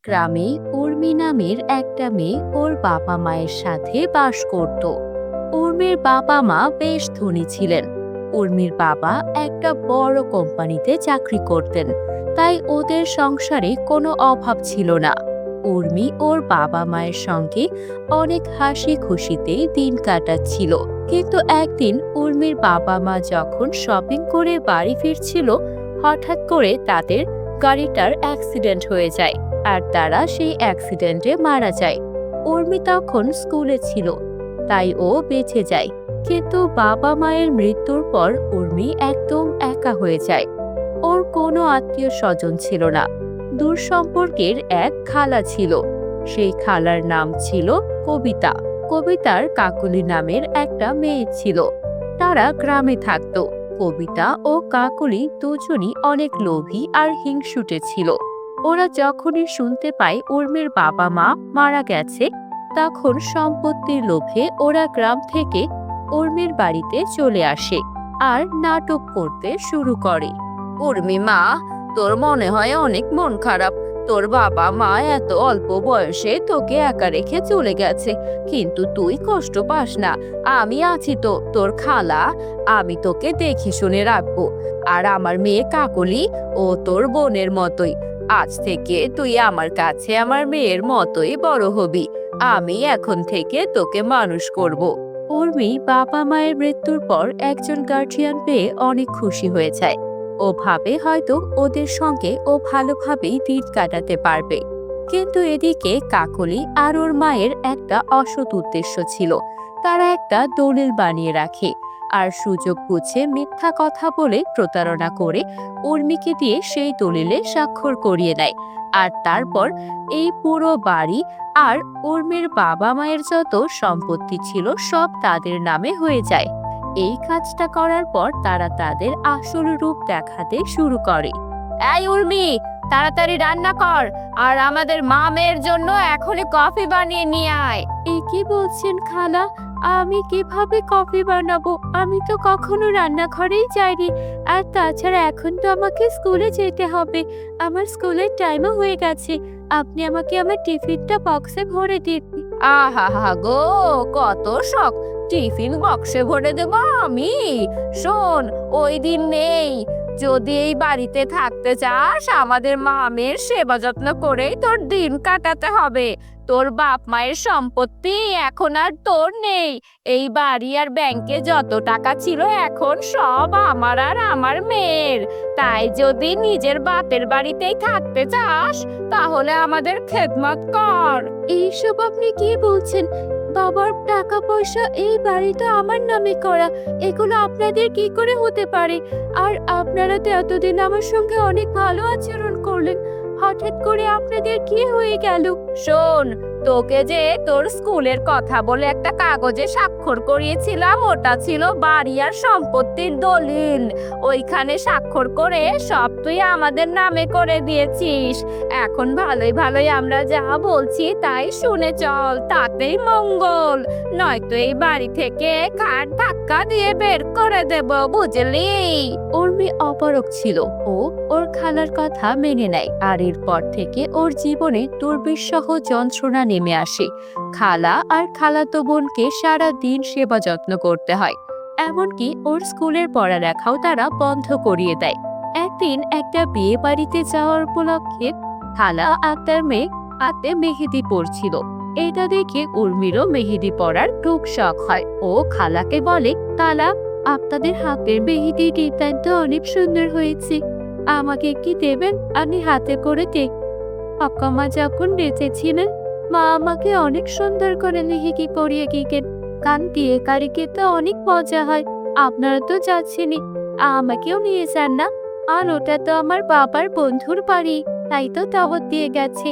গ্রামে উর্মি নামের একটা মেয়ে ওর বাবা মায়ের সাথে বাস করত। উর্মির বাবা মা বেশ ধনী ছিলেন। উর্মির বাবা একটা বড় কোম্পানিতে চাকরি করতেন, তাই ওদের সংসারে কোনো অভাব ছিল না। উর্মি ওর বাবা মায়ের সঙ্গে অনেক হাসি খুশিতেই দিন কাটাচ্ছিল। কিন্তু একদিন উর্মির বাবা মা যখন শপিং করে বাড়ি ফিরছিল, হঠাৎ করে তাদের গাড়িটার অ্যাক্সিডেন্ট হয়ে যায় আর তারা সেই অ্যাক্সিডেন্টে মারা যায়। উর্মি তখন স্কুলে ছিল, তাই ও বেঁচে যায়। কিন্তু বাবা মায়ের মৃত্যুর পর উর্মি একদম একা হয়ে যায়। ওর কোনো আত্মীয় স্বজন ছিল না। দূর সম্পর্কের এক খালা ছিল। সেই খালার নাম ছিল কবিতা। কবিতার কাকলি নামের একটা মেয়ে ছিল। তারা গ্রামে থাকতো। কবিতা ও কাকলি দুজনই অনেক লোভী আর হিংসুটে ছিল। ওরা যখনই শুনতে পায় উর্মির বাবা মা মারা গেছে, তখন সম্পত্তির লোভে ওরা গ্রাম থেকে উর্মির বাড়িতে চলে আসে আর নাটক করতে শুরু করে। উর্মি মা, তোর মনে হয় অনেক মন খারাপ। তোর বাবা মা এত অল্প বয়সে তোকে একা রেখে চলে গেছে, কিন্তু তুই কষ্ট পাস না। আমি আছি তো, তোর খালা। আমি তোকে দেখে শুনে রাখবো। আর আমার মেয়ে কাকলি ও তোর বোনের মতোই। আজ থেকে তুই আমার কাছে আমার মেয়ের মতোই বড় হবি। আমি এখন থেকে তোকে মানুষ করব। উর্মি বাবা মায়ের মৃত্যুর পর একজন গার্জিয়ান পেয়ে অনেক খুশি হয়ে যায়। ও ভাবে হয়তো ওদের সঙ্গে ও ভালোভাবেই দিন কাটাতে পারবে। কিন্তু এদিকে কাকলি আর ওর মায়ের একটা অসৎ উদ্দেশ্য ছিল। তারা একটা দলিল বানিয়ে রাখে আর সুযোগ বুঝে মিথ্যা কথা বলে প্রতারণা করে উর্মিকে দিয়ে সেই দলিলে স্বাক্ষর করিয়ে নেয়। আর তারপর এই পুরো বাড়ি আর উর্মির বাবা মায়ের যত সম্পত্তি ছিল সব তাদের নামে হয়ে যায়। এই কাজটা করার পর তারা তাদের আসল রূপ দেখাতে শুরু করে। এই উর্মি, তাড়াতাড়ি রান্না কর আর আমাদের মা মেয়ের জন্য এখনই কফি বানিয়ে নিয়ে আয়। এই কি বলছেন খালা? আমি কিভাবে কফি বানাবো? আমি তো কখনো রান্নাঘরেই যাইনি। আর তাছাড়া এখন তো আমাকে স্কুলে যেতে হবে। আমার স্কুলের টাইমও হয়ে গেছে। আপনি আমাকে আমার টিফিনটা বক্সে ভরে দিন। আহা হা গো, কত শখ! টিফিন বক্সে ভরে দেব আমি? শোন, ওই দিন নেই। যদি এই বাড়িতে থাকতে চাস, আমাদের মামের সেবা যত্ন করেই তোর দিন কাটাতে হবে। তোর বাপ মায়ের সম্পত্তি এখন আর তোর নেই। এই বাড়ি আর ব্যাংকে যত টাকা ছিল এখন সব আমার আর আমার মেয়ের। তাই যদি নিজের বাপের বাড়িতেই থাকতে চাস, তাহলে আমাদের খেদমত কর। এইসব আপনি কি বলছেন? বাবার টাকা পয়সা এই বাড়িটা আমার নামে করা, এগুলো আপনাদের কি করে হতে পারে? আর আপনারা তো এতদিন আমার সঙ্গে অনেক ভালো আচরণ করলেন, হঠাৎ করে আপনাদের কি হয়ে গেল? শোন, তোকে যে তোর স্কুলের কথা বলে একটা কাগজে স্বাক্ষর করিয়েছিলাম, ওটা ছিল বাড়ি আর সম্পত্তির দলিল। ওইখানে স্বাক্ষর করে সব তুই আমাদের নামে করে দিয়েছিস। এখন ভালোই ভালোই আমরা যা বলছি তাই শুনে চল, তাতেই মঙ্গল। নয়তো এই বাড়ি থেকে কাঠ ধাক্কা দিয়ে বের করে দেব, বুঝলি? উর্মি অপারগ ছিল। ও ওর খালার কথা মেনে নেয় আর এরপর থেকে ওর জীবনে দুর্বিষহ যন্ত্রণা নেমে আসে। খালা আর খালাতো বোনকে সারা দিন সেবা যত্ন করতে হয়। এমনকি ওর স্কুলের পড়ালেখাও তারা বন্ধ করিয়ে দেয়। একদিন একটা বিয়ে বাড়িতে যাওয়ার উপলক্ষে খালা আর তার মেয়ে হাতে মেহেদি পরছিল। এটা দেখে উর্মিরও মেহেদি পরার খুব শখ হয়। ও খালাকে বলে, খালা, আপনাদের হাতের মেহেদি ডিজাইন তো অনেক সুন্দর হয়েছে, আমাকে কি দেবেন? আমি হাতে করে দেখ। মা যখন বেঁচে ছিলেন, মা আমাকে অনেক সুন্দর করে মেহেদি পরিয়ে গিয়েছেন। কারণ বিয়ে বাড়িতে তো অনেক মজা হয়। আপনারা তো যাচ্ছেনই, আমাকেও নিয়ে যান না। আর ওটা তো আমার বাবার বন্ধুর বাড়ি, তাই তো দাওয়াত দিয়ে গেছে,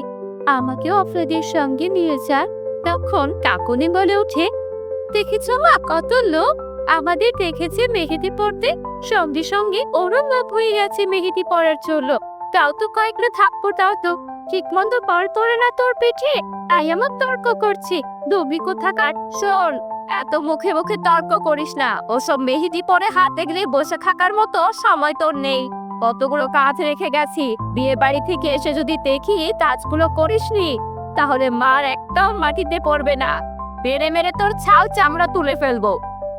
আমাকেও আপনাদের সঙ্গে নিয়ে যান। তখন কাকুনি বলে ওঠে, দেখেছ মা, কত লোক আমাদের দেখেছে মেহেদি পড়তে, সঙ্গে সঙ্গে ওরও লাভ হয়ে গেছে মেহেদি পড়ার জন্য। তাও তো কয়েকটা থাপ্পড় দাও তো, ঠিক মতো পর পড়ে না তোর পিঠে, তাই আমার তর্ক করছে। দবি কোথাকার! শোন, এত মুখে মুখে তর্ক করিস না। ওসব মেহেদি পরে হাতে গেলে বসে থাকার মতো সময় তোর নেই। কতগুলো কাজ রেখে গেছি, বিয়ে বাড়ি থেকে এসে যদি দেখি কাজগুলো করিসনি তাহলে মার একদম মাটিতে পড়বে না, বেড়ে মেরে তোর ছাল চামড়া তুলে ফেলবো,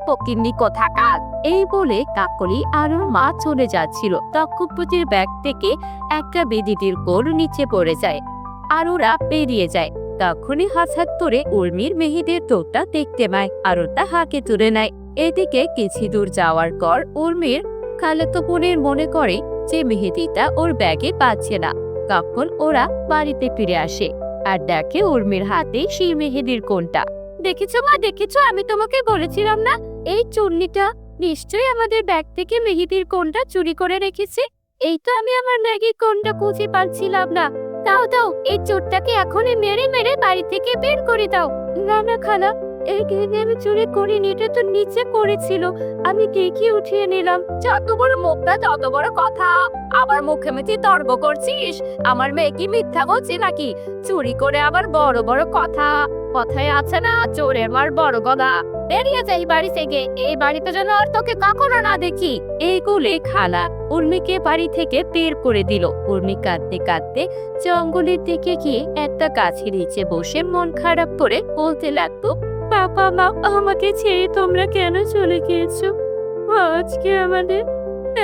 ফকিন্নি কোথাকার। এই বলে কাকলি আর ওর মা চলে যাচ্ছিল। তক্ষকপুটির ব্যাগ থেকে একটা বেদিটির কোল নিচে পড়ে যায় আর ওরা বেরিয়ে যায়। তখনই হাত ধরে উর্মির মেহেদির টোপটা দেখতে পায় আর ওটা হাঁকে তুলে নেয়। এদিকে কিছু দূর যাওয়ার পর উর্মির খালাতো বোনের মনে করে যে মেহেদিটা ওর ব্যাগে পাচ্ছে না। তখন ওরা বাড়িতে ফিরে আসে আর দেখে উর্মির হাতে সেই মেহেদির কোনটা। দেখেছো মা, দেখেছো, আমি তোমাকে বলেছিলাম না এই চুন্নিটা নিশ্চয়ই আমাদের ব্যাগ থেকে মেহেদির কোনটা চুরি করে রেখেছে। এই তো আমি আমার ব্যাগের কোনটা খুঁজে পাচ্ছিলাম না। দাও দাও, এই চোরটাকে এখনই মেরে মেরে বাড়ি থেকে বের করে দাও। না না খালা, এই গেঁদে আমি চুরি করিনি, এটা তো নিচে পড়েছিল, আমি দেখে উঠিয়ে নিলাম। যত বড় মুখটা তত বড় কথা, আবার মুখে মুখে তর্ক করছিস। আমার মেয়ে কি মিথ্যা বলছে নাকি? চুরি করে আবার বড় বড় কথা। কথায় আছে না, চোরের মার বড় গদা। বেরিয়ে যাই বাড়ি থেকে, এই বাড়িতে যেন আর তোকে কখনো না দেখি। এই বলে খালা উর্মিকে বাড়ি থেকে বের করে দিল। উর্মি কাঁদতে কাঁদতে জঙ্গলের দিকে গিয়ে একটা গাছের নিচে বসে মন খারাপ করে বলতে লাগতো, বাবা মা, আমাকে ছেড়ে তোমরা কেন চলে গিয়েছো? আজকে আমাদের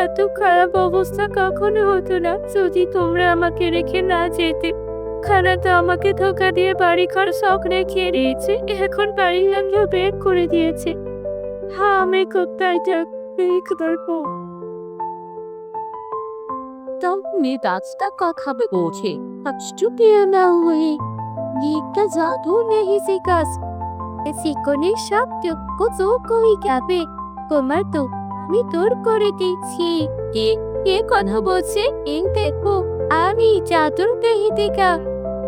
এত খারাপ অবস্থা কখনো হতো না যদি তোমরা আমাকে রেখে না যেতে। খালা তো আমাকে ধোকা দিয়ে বাড়ি ঘর শখ রেখে দিয়েছে, এখন বাড়ির লোকও বের করে দিয়েছে। হ্যাঁ, আমি কোথায় যাবো? তুমি গাছটা কথা বলছে না হয়ে একটা জাদু নেই সে গাছ শিকনের সব চোখ কই যাবে। তোমার তো আমি তোর করে দিচ্ছি। কে কথা বলছে? এই দেখো, আমি জাদুর পেহিদিকা।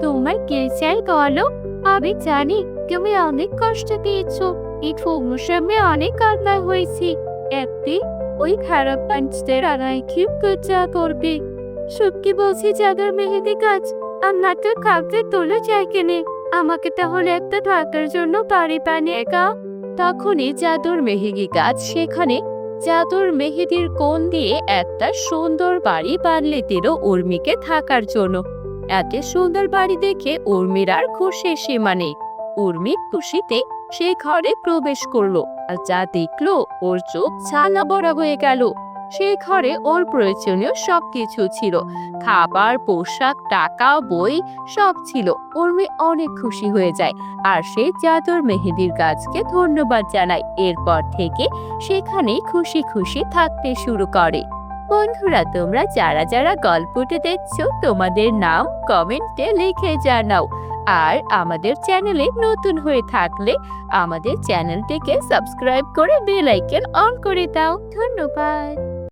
তোমার কে চাই বলো? আমি জানি তুমি অনেক কষ্ট পেয়েছো, এই সমস্যায় অনেক কান্না হয়েছে। একদিন ওই খারাপ মানুষদের আড়াই কি পূজা করবে। সত্যি বলছি জাদুর মেহেদি গাছ, আমার তো খাবতে তোলা যায় কেনে। আমাকে তাহলে একটা থাকার জন্য বাড়ি বানিয়ে গাও। তখনই জাদুর মেহেদি গাছ সেখানে জাদুর মেহেদির কোণ দিয়ে একটা সুন্দর বাড়ি বানিয়ে দিল উর্মিকে থাকার জন্য। এত সুন্দর বাড়ি দেখে উর্মির আর খুশির সীমা নেই। উর্মি খুশিতে সে ঘরে প্রবেশ করলো আর যা দেখলো ওর চোখ ছানা বড় হয়ে গেল। সেই ঘরে ওর প্রয়োজনীয় সবকিছু ছিল, খাবার, পোশাক, টাকা, বই সব ছিল। উর্মি অনেক খুশি হয়ে যায় আর সে জাদুর মেহেদির গাছকে ধন্যবাদ জানায়। এরপর থেকে সেখানেই খুশি খুশি থাকতে শুরু করে। বন্ধুরা, তোমরা যারা যারা গল্পটি দেখছো তোমাদের নাম কমেন্টে লিখে জানাও। আর আমাদের চ্যানেলে নতুন হয়ে থাকলে আমাদের চ্যানেলটিকে সাবস্ক্রাইব করে বেল আইকন অন করে দাও। ধন্যবাদ।